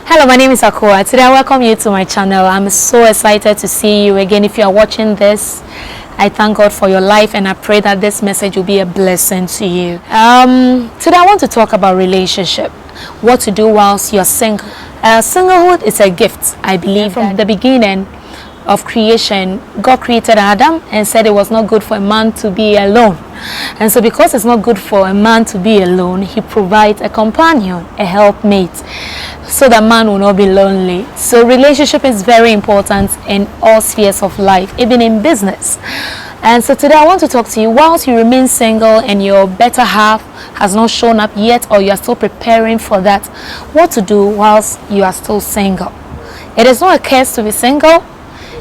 Hello, my name is Akua. Today I welcome you to my channel. I'm so excited to see you again. If you are watching this, I thank God for your life and I pray that this message will be a blessing to you. Today I want to talk about relationship. What to do whilst you're single. Singlehood is a gift. I believe from the beginning of creation, God created Adam and said it was not good for a man to be alone. And so because it's not good for a man to be alone, he provides a companion, a helpmate, so that man will not be lonely. So relationship is very important in all spheres of life, even in business. And so today I want to talk to you whilst you remain single and your better half has not shown up yet, or you are still preparing for that, what to do whilst you are still single. It is not a curse to be single.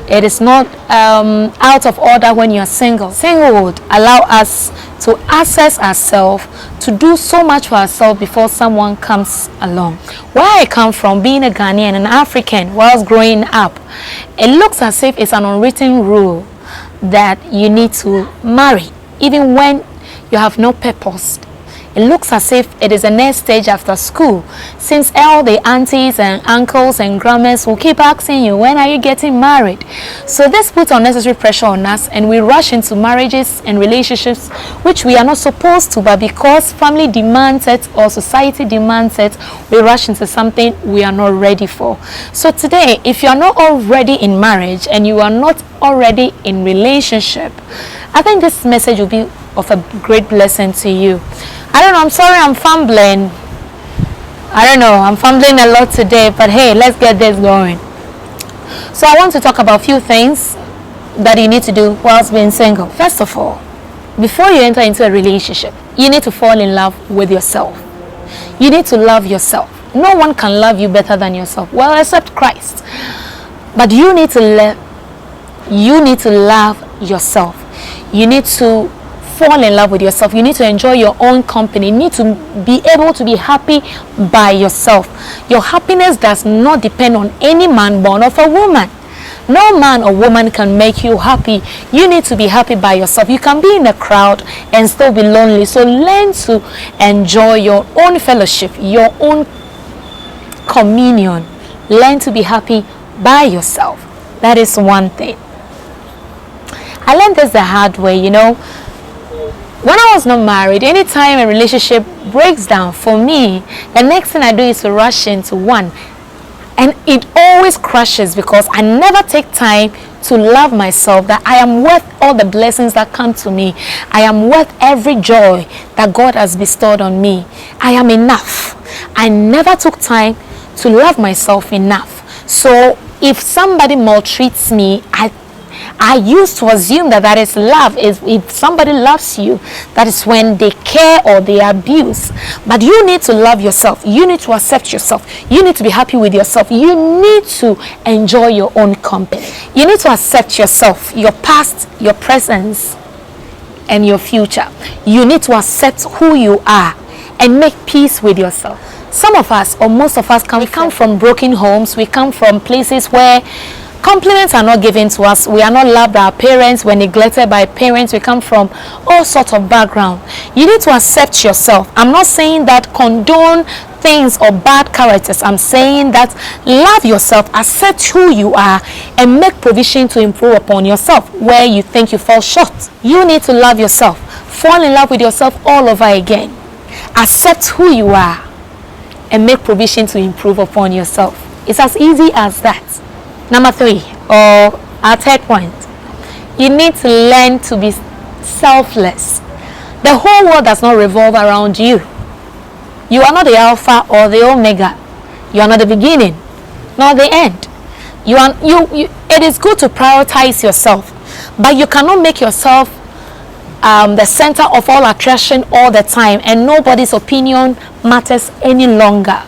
It is not out of order when you're single. Singlehood allows us to access ourselves, to do so much for ourselves before someone comes along. Where I come from, being a Ghanaian, an African, whilst growing up, it looks as if it's an unwritten rule that you need to marry, even when you have no purpose. It looks as if it is the next stage after school, since all the aunties and uncles and grandmas will keep asking you, when are you getting married? So this puts unnecessary pressure on us and we rush into marriages and relationships which we are not supposed to, but because family demands it or society demands it, we rush into something we are not ready for. So today, if you are not already in marriage and you are not already in relationship, I think this message will be of a great blessing to you. I don't know, I'm sorry I'm fumbling. I'm fumbling a lot today, but hey, let's get this going. So I want to talk about a few things that you need to do whilst being single. First of all, before you enter into a relationship, you need to fall in love with yourself. You need to love yourself. No one can love you better than yourself. Well, except Christ. But you need to love yourself. You need to fall in love with yourself. You need to enjoy your own company. You need to be able to be happy by yourself. Your happiness does not depend on any man born of a woman. No man or woman can make you happy. You need to be happy by yourself. You can be in a crowd and still be lonely. So learn to enjoy your own fellowship, your own communion. Learn to be happy by yourself. That is one thing. I learned this the hard way, When I was not married, anytime a relationship breaks down for me, the next thing I do is to rush into one. And it always crashes because I never take time to love myself, that I am worth all the blessings that come to me. I am worth every joy that God has bestowed on me. I am enough. I never took time to love myself enough. So if somebody maltreats me, I used to assume that is love. If somebody loves you, that is when they care or they abuse. But you need to love yourself. You need to accept yourself. You need to be happy with yourself. You need to enjoy your own company. You need to accept yourself, your past, your present, and your future. You need to accept who you are and make peace with yourself. Some of us, or most of us, come from broken homes. We come from places where compliments are not given to us. We are not loved by our parents. We're neglected by parents. We come from all sorts of background. You need to accept yourself. I'm not saying that condone things or bad characters. I'm saying that love yourself, accept who you are, and make provision to improve upon yourself where you think you fall short. You need to love yourself. Fall in love with yourself all over again. Accept who you are and make provision to improve upon yourself. It's as easy as that. Number 3, or our third point, you need to learn to be selfless. The whole world does not revolve around you. You are not the Alpha or the Omega. You are not the beginning, nor the end. It is good to prioritize yourself, but you cannot make yourself the center of all attraction all the time, and nobody's opinion matters any longer.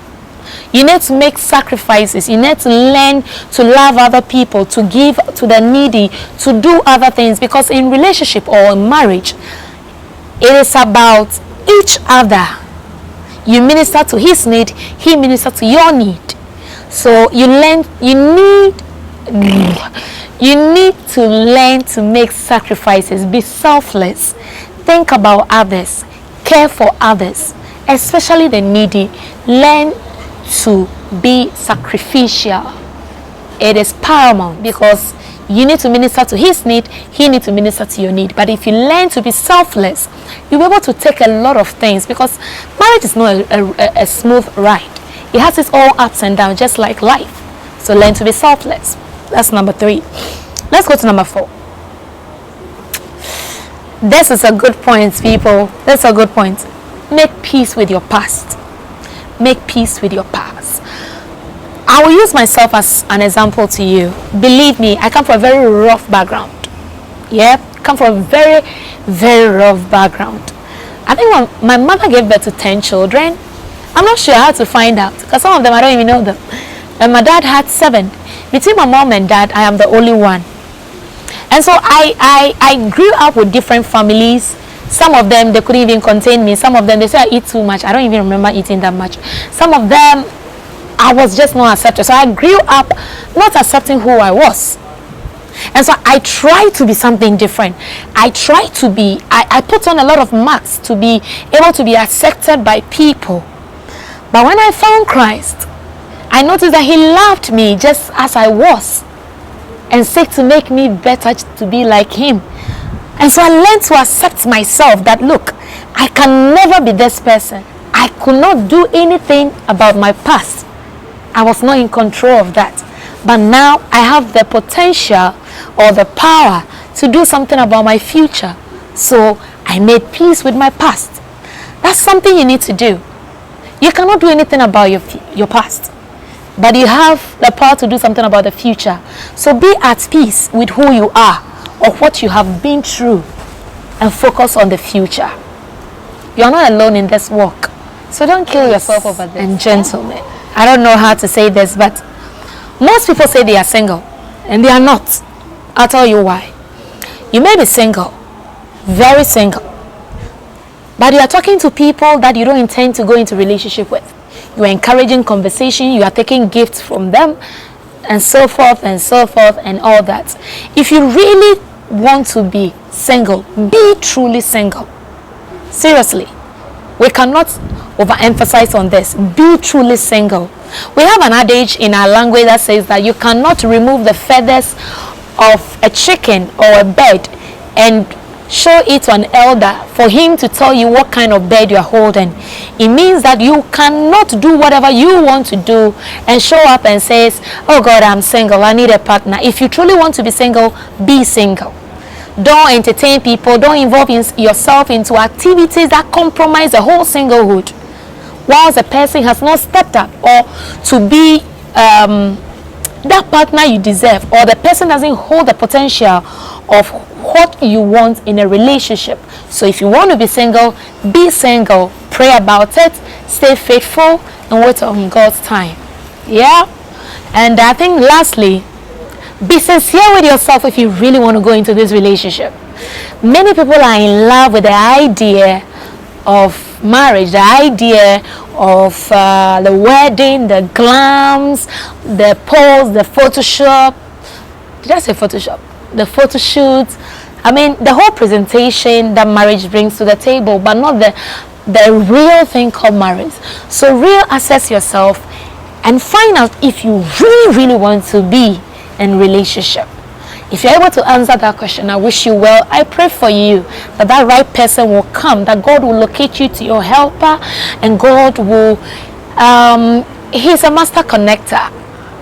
You need to make sacrifices. You need to learn to love other people, to give to the needy, to do other things, because in relationship or in marriage, it is about each other. You minister to his need, he ministers to your need. So you need to learn to make sacrifices. Be selfless. Think about others. Care for others. especially the needy, learn to be sacrificial. It is paramount because you need to minister to his need, he needs to minister to your need. But if you learn to be selfless, you'll be able to take a lot of things, because marriage is not a smooth ride. It has its all ups and downs, just like life. So learn to be selfless. That's number 3. Let's go to number 4. This is a good point, people. That's a good point. Make peace with your past. Make peace with your past. I will use myself as an example to you. Believe me, I come from a very rough background. Yeah, come from a very, very rough background. I think when my mother gave birth to 10 children, I'm not sure how to find out, because some of them I don't even know them. And my dad had 7. Between my mom and dad, I am the only one. And so I grew up with different families. Some of them, they couldn't even contain me. Some of them, they say I eat too much. I don't even remember eating that much. Some of them, I was just not accepted. So I grew up not accepting who I was. And so I try to be something different. I try to be, I put on a lot of marks to be able to be accepted by people. But when I found Christ, I noticed that he loved me just as I was and said to make me better, to be like him. And so I learned to accept myself, that look, I can never be this person. I could not do anything about my past. I was not in control of that. But now I have the potential or the power to do something about my future. So I made peace with my past. That's something you need to do. You cannot do anything about your past, but you have the power to do something about the future. So be at peace with who you are or what you have been through, and focus on the future. You're not alone in this walk. So don't kill yourself over this. And gentlemen, I don't know how to say this, but most people say they are single, and they are not. I'll tell you why. You may be single, very single, but you are talking to people that you don't intend to go into relationship with. You are encouraging conversation, you are taking gifts from them, and so forth and all that. If you really want to be single, be truly single. Seriously, we cannot overemphasize on this. Be truly single. We have an adage in our language that says that you cannot remove the feathers of a chicken or a bird and show it to an elder for him to tell you what kind of bird you are holding. It means that you cannot do whatever you want to do and show up and says, oh God, I'm single, I need a partner. If you truly want to be single, be single. Don't entertain people. Don't involve yourself into activities that compromise the whole singlehood, whilst the person has not stepped up or to be that partner you deserve, or the person doesn't hold the potential of what you want in a relationship. So if you want to be single, be single. Pray about it, stay faithful, and wait on God's time. Yeah. And I think lastly, be sincere with yourself if you really want to go into this relationship. Many people are in love with the idea of marriage, the idea of the wedding, the glams, the pose, the Photoshop. Did I say Photoshop? The photo shoots. I mean, the whole presentation that marriage brings to the table, but not the real thing called marriage. So real assess yourself and find out if you really, really want to be in relationship. If you're able to answer that question, I wish you well. I pray for you that that right person will come, that God will locate you to your helper, and God will, he's a master connector.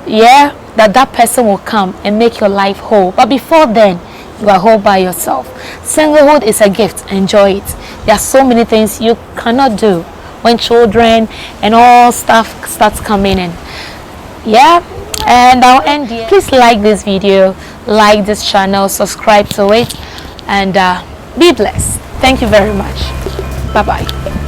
Yeah, that person will come and make your life whole. But before then, you are whole by yourself. Singlehood is a gift. Enjoy it. There are so many things you cannot do when children and all stuff starts coming in. Yeah. And I'll end here. Please like this video, like this channel, subscribe to it, and be blessed. Thank you very much. Bye bye.